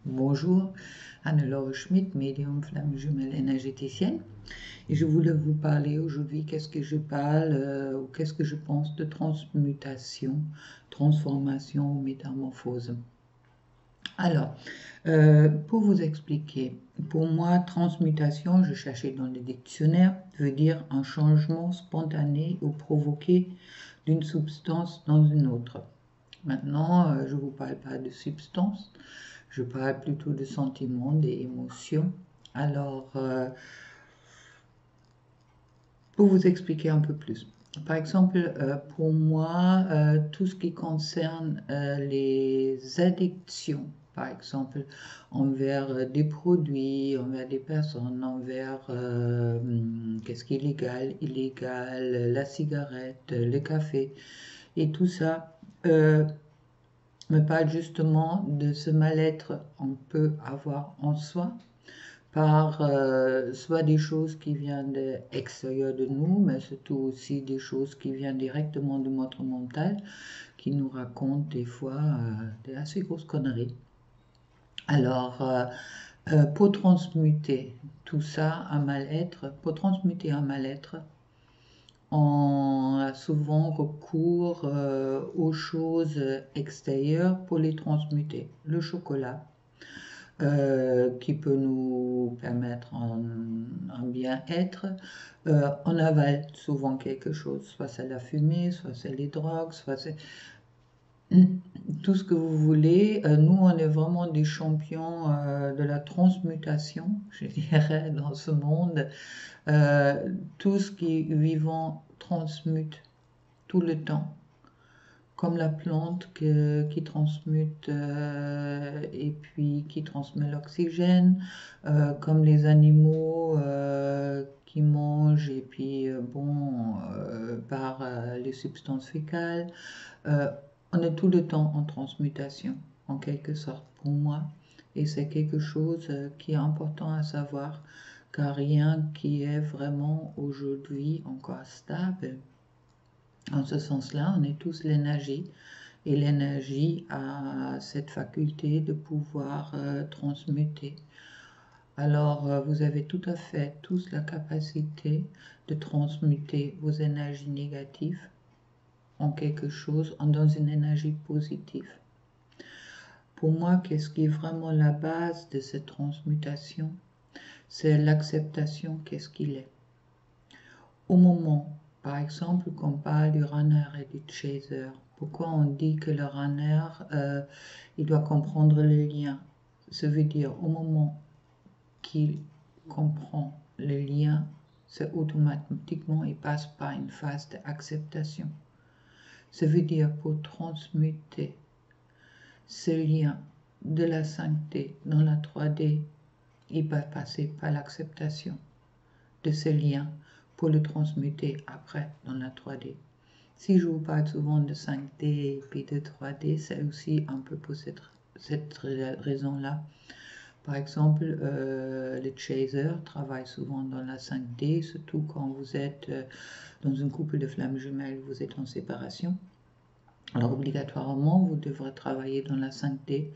Bonjour, Anne-Laure Schmidt, médium flamme jumelle énergéticienne. Et je voulais vous parler aujourd'hui, qu'est-ce que je parle ou qu'est-ce que je pense de transmutation, transformation ou métamorphose. Alors, pour vous expliquer, pour moi, transmutation, je cherchais dans le dictionnaire, veut dire un changement spontané ou provoqué d'une substance dans une autre. Maintenant, je ne vous parle pas de substance, je parle plutôt de sentiments, des émotions. Alors, pour vous expliquer un peu plus. Par exemple, pour moi, tout ce qui concerne les addictions, par exemple, envers des produits, envers des personnes, envers qu'est-ce qui est illégal, la cigarette, le café, et tout ça, me parle justement de ce mal-être qu'on peut avoir en soi par soit des choses qui viennent de l'extérieur de nous, mais surtout aussi des choses qui viennent directement de notre mental, qui nous racontent des fois des assez grosses conneries. Alors, pour transmuter tout ça, un mal-être, pour transmuter un mal-être, on a souvent recours aux choses extérieures pour les transmuter. Le chocolat, qui peut nous permettre un bien-être. On avale souvent quelque chose, soit c'est la fumée, soit c'est les drogues, soit c'est tout ce que vous voulez. Nous, on est vraiment des champions de la transmutation, je dirais, dans ce monde. Tout ce qui est vivant transmute tout le temps, comme la plante qui transmute et puis qui transmet l'oxygène, comme les animaux qui mangent et puis par les substances fécales. On est tout le temps en transmutation, en quelque sorte, pour moi. Et c'est quelque chose qui est important à savoir, car rien qui est vraiment aujourd'hui encore stable. En ce sens-là, on est tous l'énergie, et l'énergie a cette faculté de pouvoir transmuter. Alors, vous avez tout à fait tous la capacité de transmuter vos énergies négatives en quelque chose, dans une énergie positive. Pour moi, qu'est-ce qui est vraiment la base de cette transmutation? C'est l'acceptation qu'est-ce qu'il est. Au moment, par exemple, qu'on parle du runner et du chaser, pourquoi on dit que le runner, il doit comprendre le lien? Ça veut dire, au moment qu'il comprend le lien, c'est automatiquement, il passe par une phase d'acceptation. Ça veut dire, pour transmuter ce lien de la 5D dans la 3D, il va passer par l'acceptation de ce lien pour le transmuter après dans la 3D. Si je vous parle souvent de 5D et puis de 3D, c'est aussi un peu pour cette raison-là. Par exemple, les chasers travaillent souvent dans la 5D, surtout quand vous êtes dans une couple de flammes jumelles, vous êtes en séparation. Alors obligatoirement, vous devrez travailler dans la 5D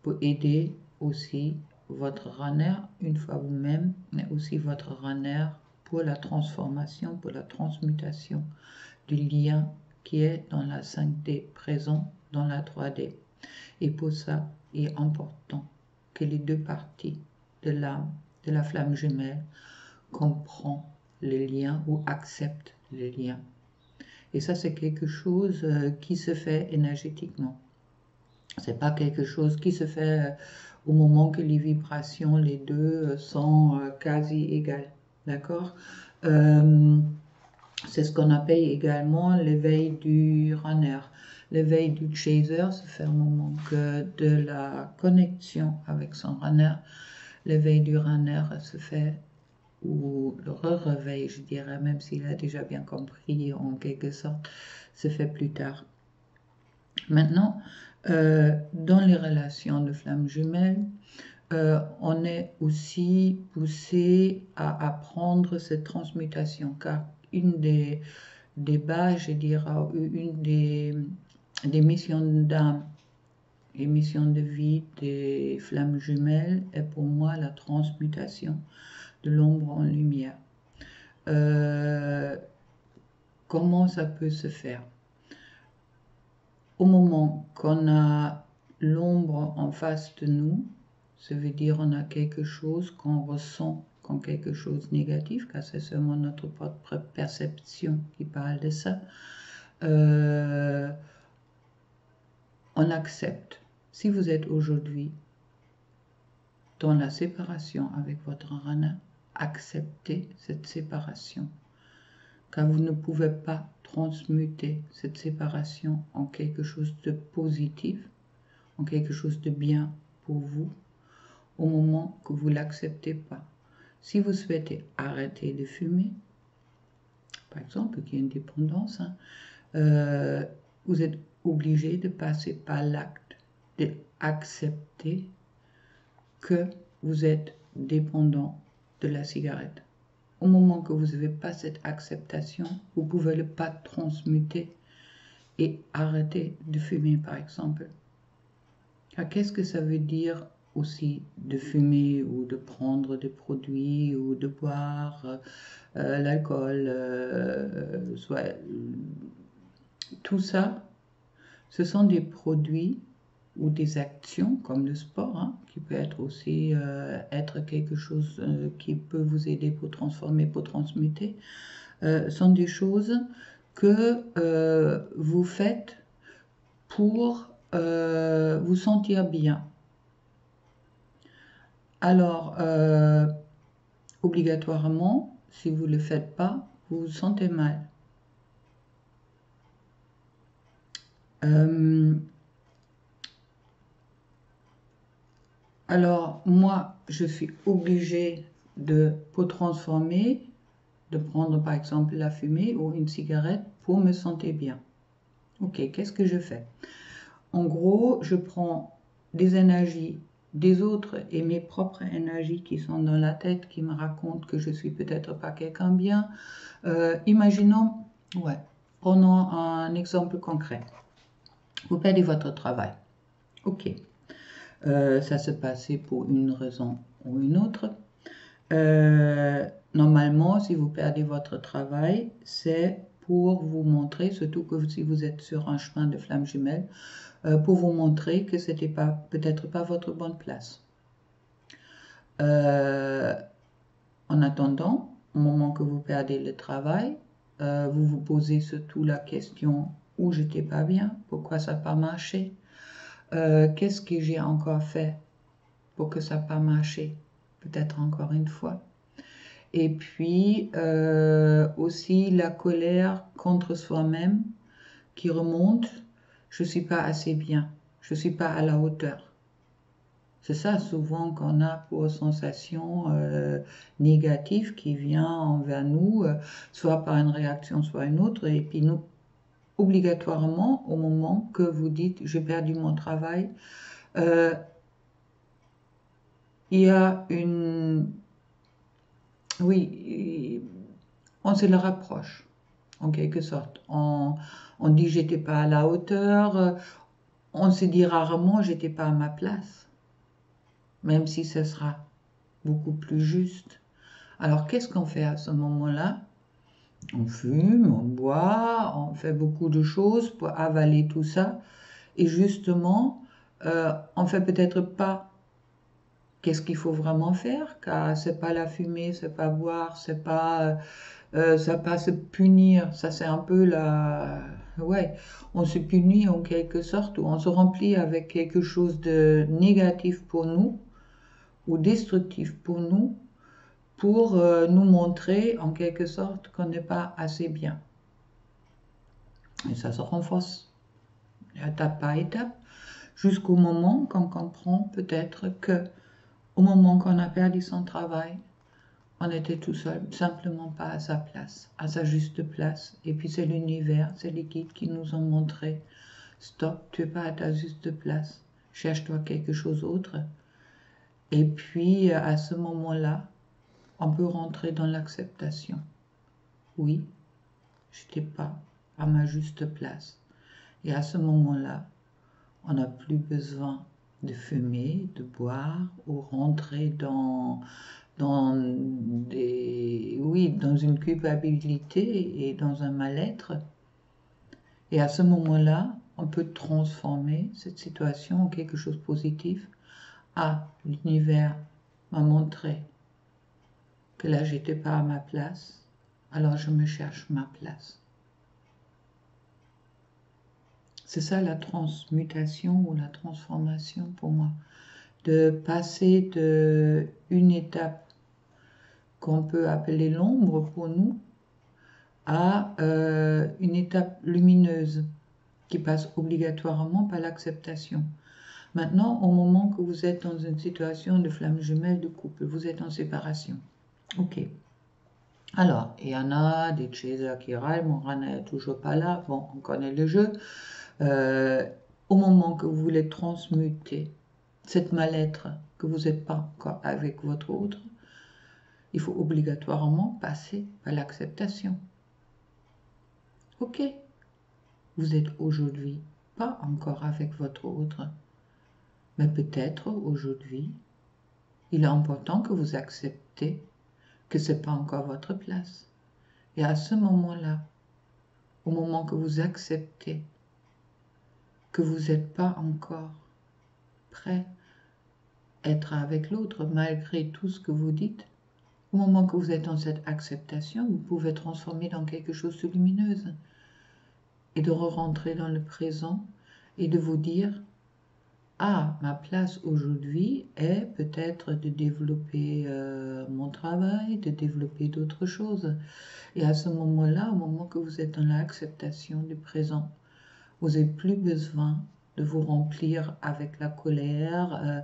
pour aider aussi votre runner, une fois vous-même, mais aussi votre runner pour la transformation, pour la transmutation du lien qui est dans la 5D présent dans la 3D. Et pour ça, il est important que les deux parties de l'âme, de la flamme jumelle, comprennent le lien ou acceptent le lien. Et ça, c'est quelque chose qui se fait énergétiquement. C'est pas quelque chose qui se fait au moment que les vibrations, les deux, sont quasi égales. D'accord? C'est ce qu'on appelle également l'éveil du runner. L'éveil du chaser se fait au moment de la connexion avec son runner. L'éveil du runner se fait, ou le réveil, je dirais, même s'il a déjà bien compris en quelque sorte, se fait plus tard. Maintenant, dans les relations de flammes jumelles, on est aussi poussé à apprendre cette transmutation, car une des bases, je dirais, une des missions d'âme émission de vie des flammes jumelles est pour moi la transmutation de l'ombre en lumière. Comment ça peut se faire? Au moment qu'on a l'ombre en face de nous, ça veut dire on a quelque chose qu'on ressent comme quelque chose de négatif, car c'est seulement notre propre perception qui parle de ça. On accepte. Si vous êtes aujourd'hui dans la séparation avec votre rana, acceptez cette séparation, car vous ne pouvez pas transmuter cette séparation en quelque chose de positif, en quelque chose de bien pour vous, au moment que vous ne l'acceptez pas. Si vous souhaitez arrêter de fumer, par exemple, qui est une dépendance, vous êtes obligé de passer par l'acte d'accepter que vous êtes dépendant de la cigarette. Au moment que vous n'avez pas cette acceptation, vous ne pouvez pas transmuter et arrêter de fumer, par exemple. Car qu'est-ce que ça veut dire aussi de fumer ou de prendre des produits ou de boire l'alcool, tout ça, ce sont des produits ou des actions comme le sport, qui peut être aussi être quelque chose qui peut vous aider pour transformer, pour transmuter, sont des choses que vous faites pour vous sentir bien. Alors, obligatoirement, si vous ne le faites pas, vous vous sentez mal. Alors, moi, je suis obligée pour transformer, de prendre par exemple la fumée ou une cigarette pour me sentir bien. Ok, qu'est-ce que je fais? En gros, je prends des énergies des autres et mes propres énergies qui sont dans la tête, qui me racontent que je suis peut-être pas quelqu'un bien. Imaginons, prenons un exemple concret. Vous perdez votre travail. Ok. Ça se passait pour une raison ou une autre. Normalement, si vous perdez votre travail, c'est pour vous montrer, surtout que si vous êtes sur un chemin de flammes jumelles, pour vous montrer que ce n'était peut-être pas votre bonne place. En attendant, au moment que vous perdez le travail, vous vous posez surtout la question où j'étais pas bien, pourquoi ça n'a pas marché, qu'est-ce que j'ai encore fait pour que ça n'a pas marché, peut-être encore une fois. Et puis aussi la colère contre soi-même qui remonte, je ne suis pas assez bien, je ne suis pas à la hauteur. C'est ça souvent qu'on a pour sensation négative qui vient envers nous, soit par une réaction, soit une autre. Et puis nous, obligatoirement, au moment que vous dites « j'ai perdu mon travail », il y a une... Oui, on se le rapproche, en quelque sorte. On dit « j'étais pas à la hauteur », on se dit rarement « j'étais pas à ma place ». Même si ce sera beaucoup plus juste. Alors, qu'est-ce qu'on fait à ce moment-là? On fume, on boit, on fait beaucoup de choses pour avaler tout ça. Et justement, on ne fait peut-être pas qu'est-ce qu'il faut vraiment faire, car c'est pas la fumée, c'est pas boire, c'est pas se punir. Ça, c'est un peu la... Ouais, on se punit en quelque sorte, ou on se remplit avec quelque chose de négatif pour nous, ou destructif pour nous montrer en quelque sorte qu'on n'est pas assez bien. Et ça se renforce étape par étape jusqu'au moment qu'on comprend peut-être que au moment qu'on a perdu son travail, on était tout seul, simplement pas à sa place, à sa juste place. Et puis c'est l'univers, c'est les guides qui nous ont montré stop, tu n'es pas à ta juste place, cherche-toi quelque chose d'autre. Et puis, à ce moment-là, on peut rentrer dans l'acceptation. Oui, je n'étais pas à ma juste place. Et à ce moment-là, On n'a plus besoin de fumer, de boire ou rentrer dans une culpabilité et dans un mal-être. Et à ce moment-là, on peut transformer cette situation en quelque chose de positif. Ah, l'univers m'a montré que là, j'étais pas à ma place, alors je me cherche ma place. C'est ça la transmutation ou la transformation pour moi. De passer de une étape qu'on peut appeler l'ombre pour nous à une étape lumineuse qui passe obligatoirement par l'acceptation. Maintenant, au moment que vous êtes dans une situation de flamme jumelle de couple, vous êtes en séparation. Ok. Alors, il y en a des chasers qui râlent, mon Rana n'est toujours pas là. Bon, on connaît le jeu. Au moment que vous voulez transmuter cette mal-être, que vous n'êtes pas encore avec votre autre, il faut obligatoirement passer par l'acceptation. Ok, vous êtes aujourd'hui pas encore avec votre autre, mais peut-être aujourd'hui, il est important que vous acceptez que ce n'est pas encore votre place. Et à ce moment-là, au moment que vous acceptez que vous n'êtes pas encore prêt à être avec l'autre malgré tout ce que vous dites, au moment que vous êtes dans cette acceptation, vous pouvez transformer dans quelque chose de lumineuse et de re-rentrer dans le présent et de vous dire « Ah, ma place aujourd'hui est peut-être de développer mon travail, de développer d'autres choses. » Et à ce moment-là, au moment que vous êtes dans l'acceptation du présent, vous n'avez plus besoin de vous remplir avec la colère,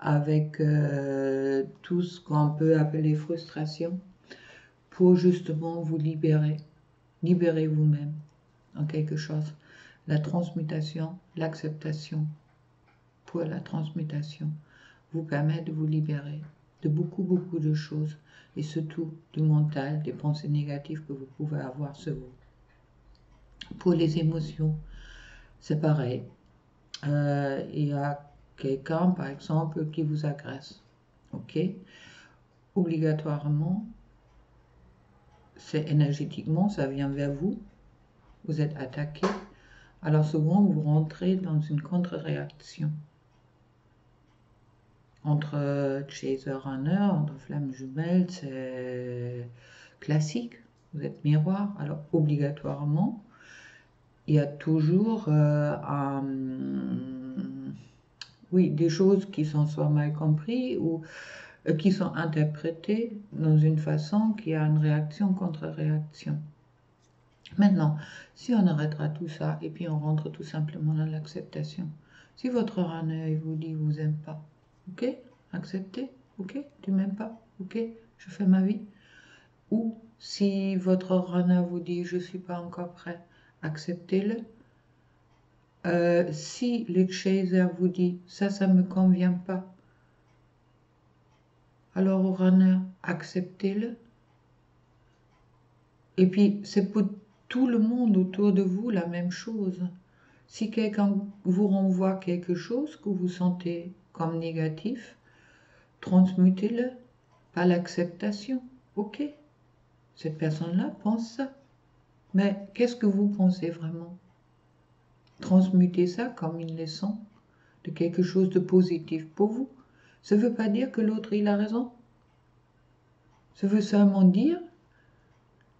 avec tout ce qu'on peut appeler frustration, pour justement vous libérer. Libérez vous-même en quelque chose. La transmutation, l'acceptation pour la transmutation vous permet de vous libérer de beaucoup de choses et surtout du mental, des pensées négatives que vous pouvez avoir sur vous. Pour les émotions, c'est pareil. Il y a quelqu'un, par exemple, qui vous agresse. Ok? Obligatoirement, c'est énergétiquement, ça vient vers vous. Vous êtes attaqué. Alors souvent, vous rentrez dans une contre-réaction. Entre chaser-runner, entre flamme jumelle, c'est classique. Vous êtes miroir. Alors obligatoirement, il y a toujours des choses qui sont soit mal comprises ou qui sont interprétées dans une façon qui a une réaction contre-réaction. Maintenant, si on arrêtera tout ça et puis on rentre tout simplement dans l'acceptation. Si votre runner vous dit vous aime pas, ok, acceptez, ok, tu m'aimes pas, ok, je fais ma vie. Ou si votre runner vous dit je suis pas encore prêt, acceptez-le. Si le chaser vous dit ça me convient pas, alors au runner, acceptez-le. Et puis c'est pour tout le monde autour de vous la même chose. Si quelqu'un vous renvoie quelque chose que vous sentez comme négatif, transmutez-le par l'acceptation. Ok, cette personne-là pense ça. Mais qu'est-ce que vous pensez vraiment? Transmutez ça comme une leçon de quelque chose de positif pour vous. Ça ne veut pas dire que l'autre il a raison. Ça veut seulement dire,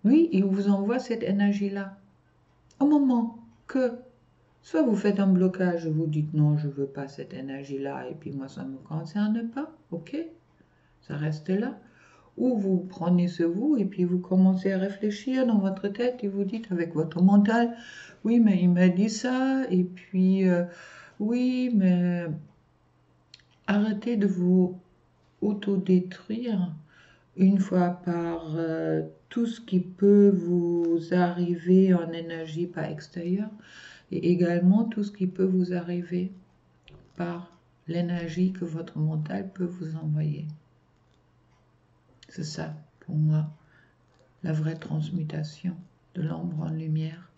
lui, il vous envoie cette énergie-là. Au moment que soit vous faites un blocage, vous dites non, je ne veux pas cette énergie-là, et puis moi, ça ne me concerne pas, ok, ça reste là. Ou vous prenez sur vous, et puis vous commencez à réfléchir dans votre tête, et vous dites avec votre mental, oui, mais il m'a dit ça, et puis, oui, mais arrêtez de vous autodétruire une fois par tout ce qui peut vous arriver en énergie par extérieur, et également tout ce qui peut vous arriver par l'énergie que votre mental peut vous envoyer. C'est ça, pour moi, la vraie transmutation de l'ombre en lumière.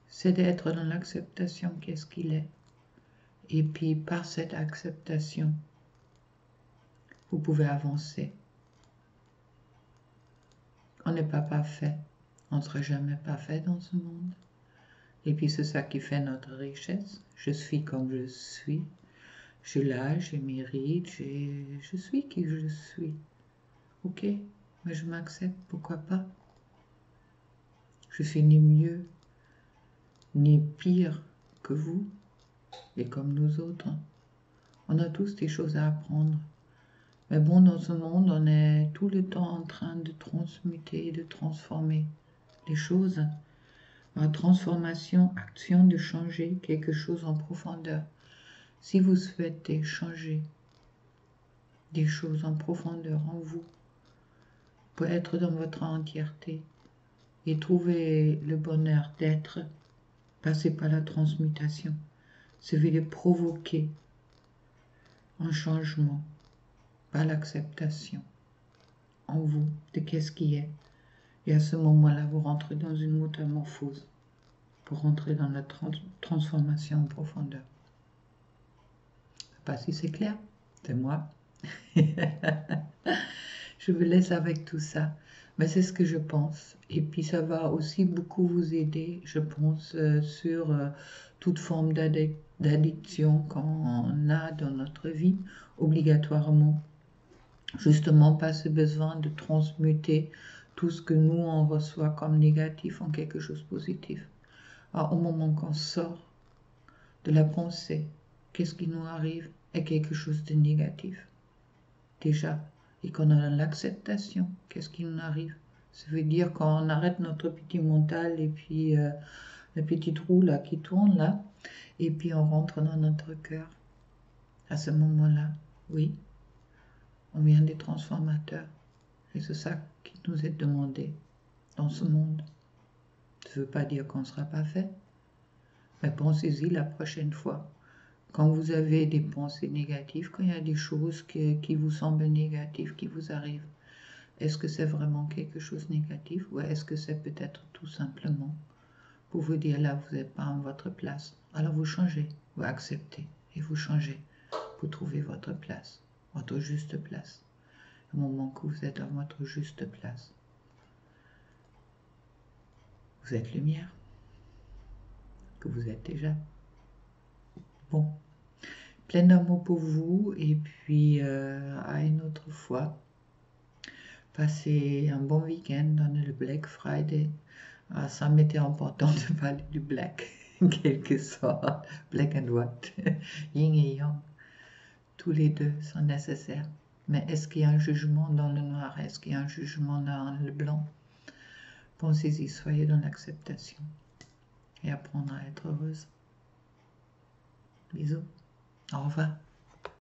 C'est d'être dans l'acceptation qu'est-ce qu'il est. Et puis, par cette acceptation, vous pouvez avancer. On n'est pas parfait. On ne sera jamais parfait dans ce monde. Et puis, c'est ça qui fait notre richesse. Je suis comme je suis. J'ai l'âge, j'ai mérite, je suis qui je suis. Ok, mais je m'accepte, pourquoi pas? Je suis ni mieux, ni pire que vous, et comme nous autres. On a tous des choses à apprendre. Mais bon, dans ce monde, on est tout le temps en train de transmuter, de transformer les choses. La transformation, action de changer quelque chose en profondeur. Si vous souhaitez changer des choses en profondeur en vous, pour être dans votre entièreté et trouver le bonheur d'être, passer par la transmutation, ça veut dire provoquer un changement par l'acceptation en vous de qu'est-ce qui est. Et à ce moment-là, vous rentrez dans une métamorphose pour rentrer dans la transformation en profondeur. Je ne sais pas si c'est clair, c'est moi. Je vous laisse avec tout ça, mais c'est ce que je pense. Et puis ça va aussi beaucoup vous aider, je pense, sur toute forme d'addiction qu'on a dans notre vie, obligatoirement. Justement, pas ce besoin de transmuter tout ce que nous, on reçoit comme négatif en quelque chose de positif. Alors, au moment qu'on sort de la pensée, qu'est-ce qui nous arrive est quelque chose de négatif. Déjà, et qu'on a l'acceptation, qu'est-ce qui nous arrive? Ça veut dire qu'on arrête notre petit mental et puis la petite roue là qui tourne là, et puis on rentre dans notre cœur. À ce moment-là, oui, on vient des transformateurs. Et c'est ça qui nous est demandé dans ce monde. Ça ne veut pas dire qu'on ne sera pas fait, mais pensez-y la prochaine fois. Quand vous avez des pensées négatives, quand il y a des choses qui vous semblent négatives, qui vous arrivent, est-ce que c'est vraiment quelque chose de négatif ou est-ce que c'est peut-être tout simplement pour vous dire là, vous n'êtes pas en votre place. Alors vous changez, vous acceptez et vous changez pour trouver votre place, votre juste place. Au moment que vous êtes à votre juste place, vous êtes lumière, que vous êtes déjà. Bon, plein d'amour pour vous et puis à une autre fois. Passez un bon week-end dans le Black Friday. Ah, ça m'était important de parler du black, en quelque sorte. Black and white, yin et yang. Tous les deux sont nécessaires. Mais est-ce qu'il y a un jugement dans le noir? Est-ce qu'il y a un jugement dans le blanc? Pensez-y, soyez dans l'acceptation et apprendre à être heureuse. Bisous. Au revoir.